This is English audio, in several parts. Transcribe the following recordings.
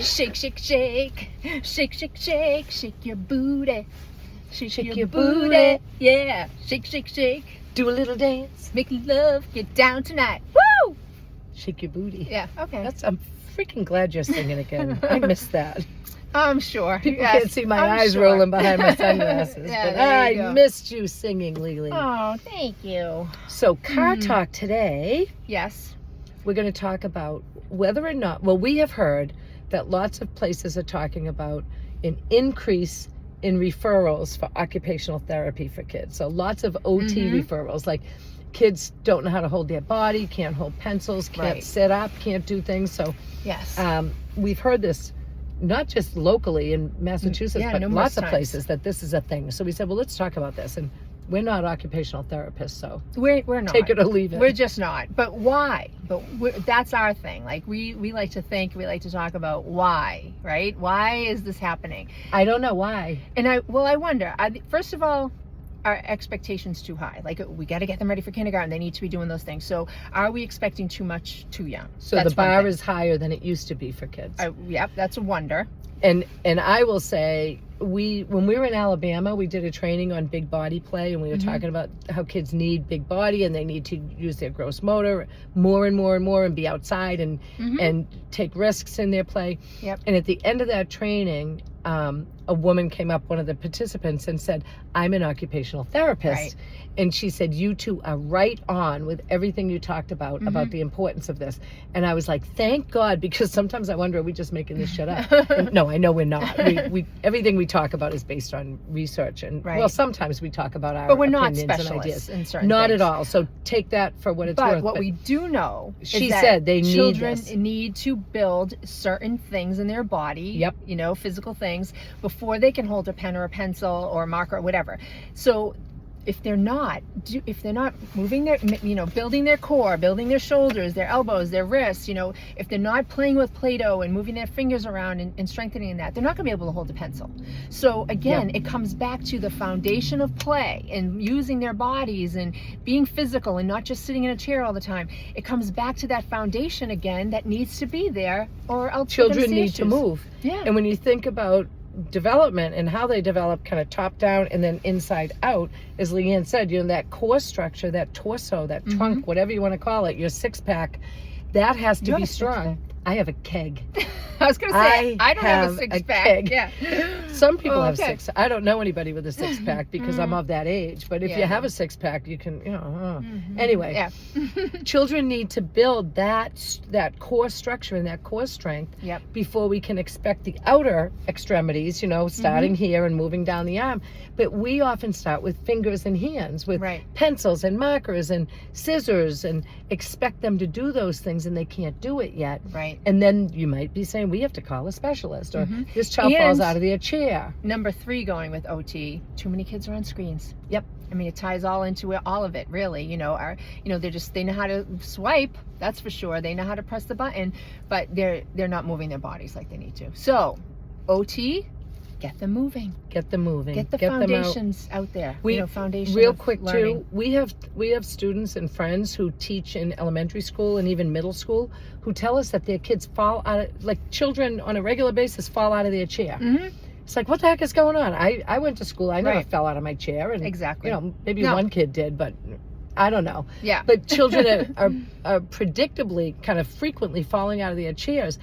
Shake, shake, shake, shake, shake, shake, shake your booty. Shake your booty. Yeah, shake, shake, shake. Do a little dance. Make love, get down tonight. Woo! Shake your booty. Yeah, okay. I'm freaking glad you're singing again. I missed that. I'm sure. People Yes, can't see my I'm eyes sure. rolling behind my sunglasses. Yeah, but there you I go. missed you singing, Lily. Oh, thank you. So, car talk today, Yes. we're going to talk about whether or not, well, we have heard that lots of places are talking about an increase in referrals for occupational therapy for kids. So lots of OT referrals, like kids don't know how to hold their body, can't hold pencils, can't Right. sit up, can't do things. So Yes. we've heard this not just locally in Massachusetts, Yeah, but numerous lots of times. places that this is a thing. So we said, well, let's talk about this. And we're not occupational therapists, so We're not. take it or leave it. We're just not. But why? But that's our thing. Like we like to think, we like to talk about why, right? Why is this happening? I don't know why. And I wonder. First of all, are expectations too high? Like we got to get them ready for kindergarten. They need to be doing those things. So are we expecting too much too young? So That's the bar one thing. is higher than it used to be for kids. Yep, that's a wonder. And I will say, when we were in Alabama, we did a training on big body play, and we were talking about how kids need big body and they need to use their gross motor more and more and more and be outside and take risks in their play. Yep. And at the end of that training, a woman came up, one of the participants, and said, I'm an occupational therapist. Right. And she said, you two are right on with everything you talked about the importance of this. And I was like, thank God, because sometimes I wonder, are we just making this shit up? And no, I know we're not. We everything we talk about is based on research. And Right. well, sometimes we talk about our But we're not opinions and specialists ideas. in certain Not things. at all. So take that for what it's But worth. what we do know She is that said they need children this. need to build certain things in their body, Yep. Physical things, before they can hold a pen or a pencil or a marker or whatever. So if they're not moving their, building their core, building their shoulders, their elbows, their wrists, if they're not playing with Play-Doh and moving their fingers around and strengthening that, they're not going to be able to hold a pencil. So again, it comes back to the foundation of play and using their bodies and being physical and not just sitting in a chair all the time. It comes back to that foundation again that needs to be there, or else we're gonna Children see need to issues. move. Yeah. And when you think about development and how they develop kind of top down and then inside out, as Leanne said, that core structure, that torso, that trunk, whatever you want to call it, your six-pack, that has to You have be a strong. six-pack? I have a keg. I was going to say, I don't have a have a six-pack. keg. Yeah. Some people Oh, have okay. six. I don't know anybody with a six-pack because I'm of that age. But if you Yeah. have a six-pack, you can, Anyway, Yeah. children need to build that core structure and that core strength Yep. before we can expect the outer extremities, starting here and moving down the arm. But we often start with fingers and hands, with Right. pencils and markers and scissors, and expect them to do those things, and they can't do it yet. Right. And then you might be saying, we have to call a specialist, or this child And- falls out of their chair. Number 3 going with OT, too many kids are on screens. Yep. I mean, it ties all into it, all of it, really. They know how to swipe, that's for sure. They know how to press the button, but they're not moving their bodies like they need to. So, OT, get them moving. Get them moving. Get the them out. foundations out there. Foundation. Real of quick learning. too, we have students and friends who teach in elementary school and even middle school who tell us that their kids fall out of, like children on a regular basis fall out of their chair. It's like, what the heck is going on? I went to school, I never Right. fell out of my chair, and Exactly. maybe No. one kid did, but I don't know. Yeah. But children are predictably kind of frequently falling out of their chairs.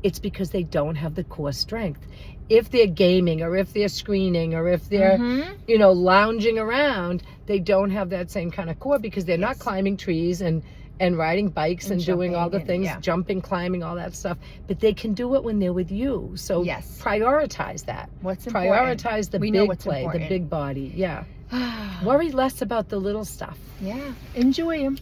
It's because they don't have the core strength. If they're gaming, or if they're screening, or if they're lounging around, they don't have that same kind of core because they're not climbing trees and riding bikes and doing all the jumping things, and- jumping, climbing, all that stuff. But they can do it when they're with you. So Yes. prioritize that. What's important? Prioritize the We know big what's play, important. the big body. Yeah. Worry less about the little stuff. Yeah. Enjoy them.